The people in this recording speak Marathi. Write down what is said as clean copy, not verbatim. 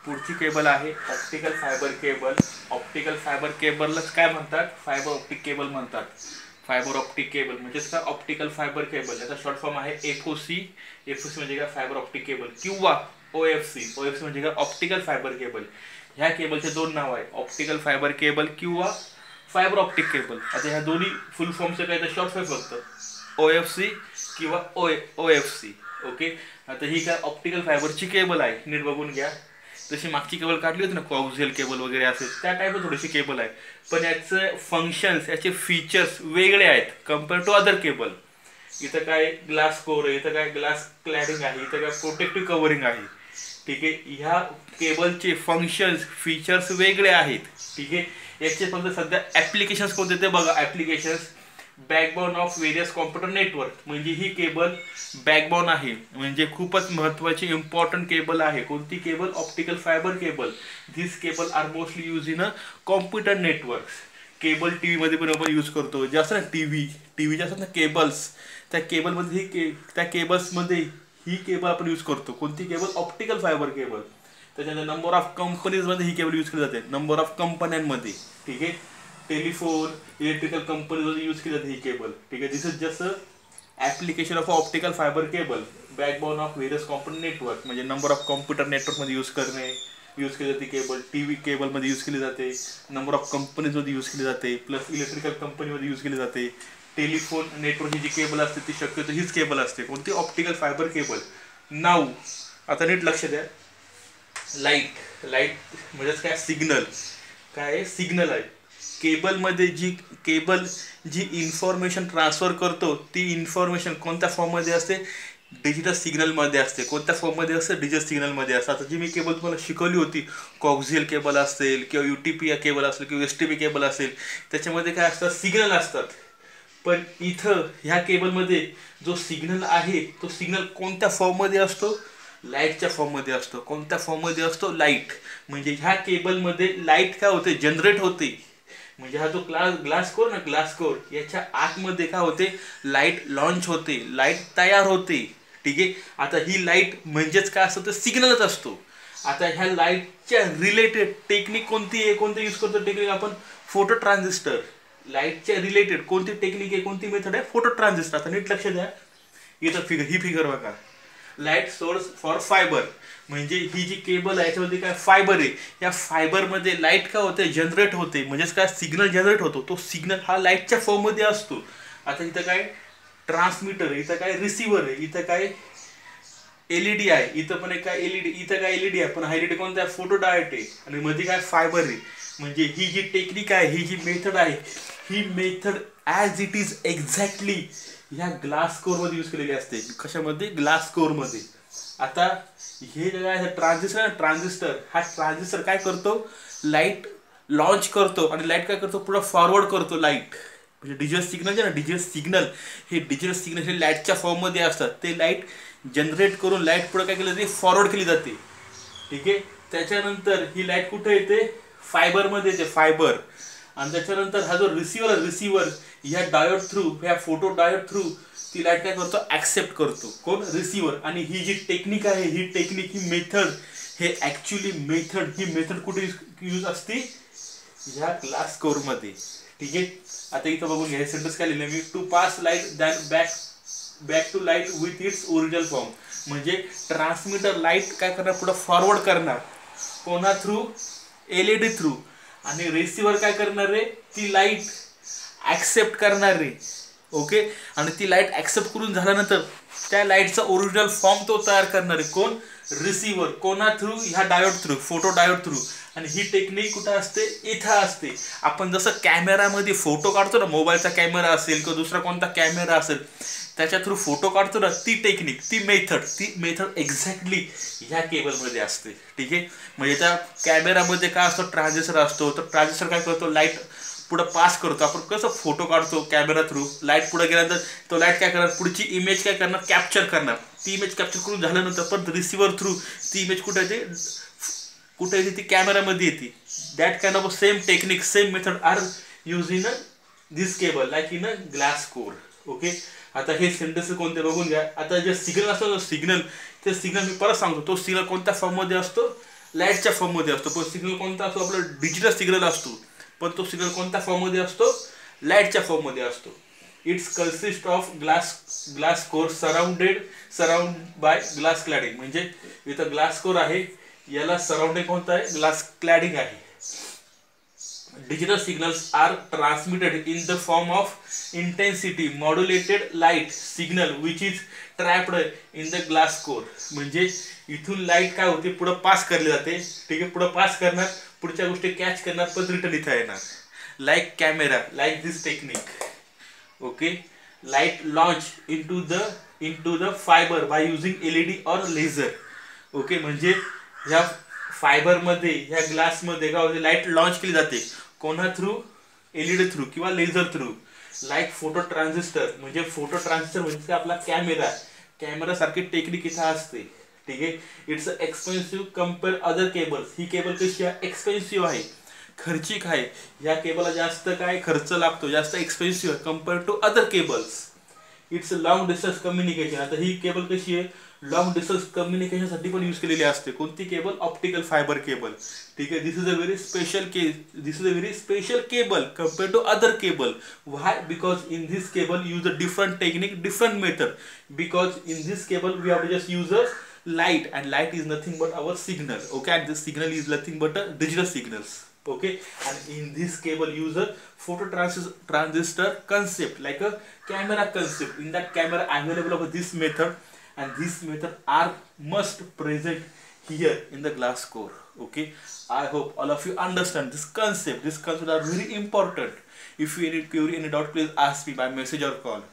पुढची केबल आहे optical fibre cable. Optical fibre केबललाच काय म्हणतात, फायबर ऑप्टिक केबल म्हणतात. फायबर ऑप्टिक केबल म्हणजेच काय, ऑप्टिकल फायबर केबल. याचा शॉर्ट फॉर्म आहे एफओसी. एफओसी म्हणजे काय, फायबर ऑप्टिक केबल. किंवा ओएफसी. ओएफसी म्हणजे काय, ऑप्टिकल फायबर केबल. ह्या केबलचे दोन नाव आहे, ऑप्टिकल फायबर केबल किंवा फायबर ऑप्टिक केबल. आता ह्या दोन्ही फुल फॉर्मचे काय तर शॉर्ट फॉर्म फक्त ओएफसी किंवा ओएफसी. ओके. आता ही काय ऑप्टिकल फायबरची केबल आहे, नीट बघून घ्या. जशी मागची केबल काढली होती ना, कॉक्झियल केबल वगैरे असेल त्या टाईप थोडीशी केबल आहे, पण याचे फंक्शन्स, याचे फीचर्स वेगळे आहेत कम्पेअर टू अदर केबल. इथं काय ग्लास कोर आहे, इथं काय ग्लास क्लॅडिंग आहे, इथं काय प्रोटेक्टिव्ह कव्हरिंग आहे. ठीक आहे. ह्या केबलचे फंक्शन्स फीचर्स वेगळे आहेत. ठीक आहे. याचे फक्त सध्या ऍप्लिकेशन्स कोणते ते बघा. Applications backbone of various computer network. म्हणजे ही केबल बॅकबोन आहे, म्हणजे खूपच महत्त्वाची इम्पॉर्टंट केबल आहे. कोणती cable, optical fibre cable. This cable are mostly use in a computer network. Cable T व्हीमध्ये पण आपण यूज करतो, जे असतं ना टी व्ही जे असतात ना केबल्स, त्या केबलमध्ये त्या केबल्समध्ये ही केबल आपण यूज करतो. कोणती केबल, ऑप्टिकल फायबर केबल. त्याच्यानंतर नंबर ऑफ कंपनीजमध्ये ही केबल यूज केली जाते, नंबर ऑफ कंपन्यांमध्ये. ठीक आहे. टेलिफोन, इलेक्ट्रिकल कंपनीमध्ये यूज केली जाते ही केबल. ठीक आहे. This is just application of optical fibre cable, backbone of various computer network. म्हणजे नंबर ऑफ कॉम्प्युटर नेटवर्कमध्ये यूज केली जाते केबल. टीव्ही केबलमध्ये यूज केली जाते, नंबर ऑफ कंपनीजमध्ये यूज केली जाते, प्लस इलेक्ट्रिकल कंपनीमध्ये यूज केली जाते. टेलिफोन नेटवर्कची जी केबल असते ती शक्यतो हीच केबल असते. कोणती, ऑप्टिकल फायबर केबल. नाऊ आता नीट लक्ष द्या. लाईट म्हणजेच काय, सिग्नल. काय सिग्नल आहे. केबलमध्ये जी इन्फॉर्मेशन ट्रान्सफर करतो ती इन्फॉर्मेशन कोणत्या फॉर्ममध्ये असते, डिजिटल सिग्नलमध्ये असते. कोणत्या फॉर्ममध्ये असते, डिजिटल सिग्नलमध्ये असते. आता जी मी केबल तुम्हाला शिकवली होती, कॉक्झियल केबल असेल किंवा यूटीपी केबल असेल किंवा एसटीपी केबल असेल, त्याच्यामध्ये काय असतात, सिग्नल असतात. पण इथं ह्या केबलमध्ये जो सिग्नल आहे तो सिग्नल कोणत्या फॉर्ममध्ये असतो, लाईटच्या फॉर्ममध्ये असतो. कोणत्या फॉर्ममध्ये असतो, लाईट. म्हणजे ह्या केबलमध्ये लाईट काय होते, जनरेट होते. म्हणजे हा जो ग्लास कोर ना, ग्लास कोर, याच्या आतमध्ये काय होते, लाईट लॉन्च होते, लाईट तयार होते. ठीक आहे. आता ही लाईट म्हणजेच काय असतं, तर सिग्नलच असतो. आता ह्या लाईटच्या रिलेटेड टेक्निक कोणती आहे, कोणती यूज करतो टेक्निक आपण, फोटो ट्रान्झिस्टर. लाईटच्या रिलेटेड कोणती टेक्निक आहे, कोणती मेथड आहे, फोटो ट्रान्झिस्टर. आता नीट लक्ष द्या. इथं ही फिगर बघा, लाईट सोर्स फॉर फायबर. म्हणजे ही जी केबल आहे याच्यामध्ये काय, फायबर आहे. या फायबरमध्ये लाईट काय होते, जनरेट होते. म्हणजेच काय, सिग्नल जनरेट होतो. तो सिग्नल हा लाईटच्या फॉर्ममध्ये असतो. आता इथं काय ट्रान्समीटर आहे, इथं काय रिसिव्हर आहे, इथं काय एलईडी आहे, इथं पण एक काय एलईडी, इथं काय एलईडी आहे, पण हा एलईडी कोणता, फोटो डायोड आहे. आणि मध्ये काय, फायबर आहे. म्हणजे ही जी टेक्निक आहे, ही जी मेथड आहे, ही method as it is exactly ह्या ग्लास कोरमध्ये यूज केलेली असते. कशामध्ये, ग्लास कोरमध्ये. आता हे जे काय ट्रान्झिस्टर आहे, ट्रान्झिस्टर काय करतो, लाईट लॉन्च करतो आणि लाईट काय करतो, पुढे फॉरवर्ड करतो लाईट. म्हणजे डिजिटल सिग्नल जे ना, डिजिटल सिग्नल हे लाईटच्या फॉर्ममध्ये असतात. ते लाईट जनरेट करून लाईट पुढे काय केलं जाते, फॉरवर्ड केली जाते. ठीक आहे. त्याच्यानंतर ही लाईट कुठे येते, फायबरमध्ये येते, फायबर. आणि त्याच्यानंतर हा जो रिसिव्हर ह्या डायोड थ्रू, ह्या फोटो डायोड थ्रू ती लाईट काय करतो, ऍक्सेप्ट करतो. कोण, रिसिव्हर. आणि ही जी टेक्निक आहे, ही मेथड, ही मेथड कुठे यूज असते, ह्या ग्लास कोरमध्ये. ठीक आहे. आता इथं बघून घ्या, सेंटेन्स काय लिहिलं मी, to pass light than back to light with its original form. म्हणजे ट्रान्समीटर लाईट काय करणार, पुढे फॉरवर्ड करणार. कोणा थ्रू, एलईडी थ्रू. आणि रिसिव्हर काय करणार रे, ती लाईट ऍक्सेप्ट करणार रे. ओके. आणि ती लाईट ऍक्सेप्ट करून झाल्यानंतर त्या लाईटचा ओरिजिनल फॉर्म तो तयार करणार आहे. कोण, रिसिव्हर. कोणा थ्रू, ह्या diode through, photo diode through. आणि ही टेक्निक कुठं असते, इथं असते. आपण जसं कॅमेरामध्ये फोटो काढतो ना, मोबाईलचा कॅमेरा असेल किंवा दुसरा कोणता कॅमेरा असेल, त्याच्या थ्रू फोटो काढतो ना, ती टेक्निक, ती मेथड एक्झॅक्टली ह्या केबलमध्ये असते. ठीक आहे. म्हणजे त्या कॅमेरामध्ये काय असतो, ट्रान्झिस्टर असतो. तर ट्रान्झिस्टर काय करतो, लाईट पुढे पास करतो. आपण कसं फोटो काढतो कॅमेरा थ्रू, लाईट पुढे गेल्यानंतर तो लाईट काय करणार, पुढची इमेज काय करणार, कॅप्चर करणार. ती इमेज कॅप्चर करून झाल्यानंतर पण रिसिव्हर थ्रू ती इमेज कुठे येते, ती कॅमेरामध्ये येते. That kind of same technique, same method are use in this cable, like in a glass core. Okay. आता हे सेंटेन्स कोणते बघून घ्या. आता जे सिग्नल असतो, ते सिग्नल मी परत सांगतो, तो सिग्नल कोणत्या फॉर्ममध्ये असतो, लाईटच्या फॉर्ममध्ये असतो. पण सिग्नल कोणता असतो? आपला डिजिटल सिग्नल असतो, पण तो सिग्नल कोणत्या फॉर्ममध्ये असतो? लाईटच्या फॉर्ममध्ये असतो. It's consist of glass core surround by glass cladding. म्हणजे इथं ग्लास कोर आहे, याला सराउंडिंग कोणतं आहे? ग्लास क्लॅडिंग आहे. Digital signals are transmitted in the form of intensity modulated light signal which is trapped in the glass core. म्हणजे इथून लाईट काय होते? पुढे पास करली जाते. ठीक आहे, पुढे पास करणार, पुढच्या गोष्टी कॅच करणार, पण रिटर्न इथं येणार. Like camera, like this technique. Okay, light launch into the fiber by using LED or laser. Okay, म्हणजे ह्या फायबरमध्ये, ह्या ग्लासमध्ये काय होते? लाईट लॉन्च केली जाते. कोणा थ्रू? LED थ्रू किंवा laser through. Like photo transistor. म्हणजे फोटो ट्रान्झिस्टर म्हणजे आपला कॅमेरा सारखी टेक्निक इथं असते. ठीक आहे. It's expensive compare other cables. He cable कशी आहे? एक्सपेन्सिव्ह आहे, खर्चिक आहे. या केबलला जास्त काय खर्च लागतो, जास्त एक्सपेन्सिव्ह आहे compare to other cables. It's long distance communication. आता ही केबल कशी आहे? लॉंग डिस्टन्स कम्युनिकेशनसाठी पण यूज केलेली असते. कोणती केबल? Optical fibre cable. ठीक आहे. This is a very special cable compare to other cable. Why? Because in this cable use a different technique, different method. Because in this cable we have to just use a light, and light is nothing but our signal. Okay, and this signal is nothing but a digital signals. Okay, and in this cable use a photo transistor concept, like a camera concept. In that camera available of this method, and this method are must present here in the glass core. Okay, I hope all of you understand this concept. This concept are very important. If you need any doubt, please ask me by message or call.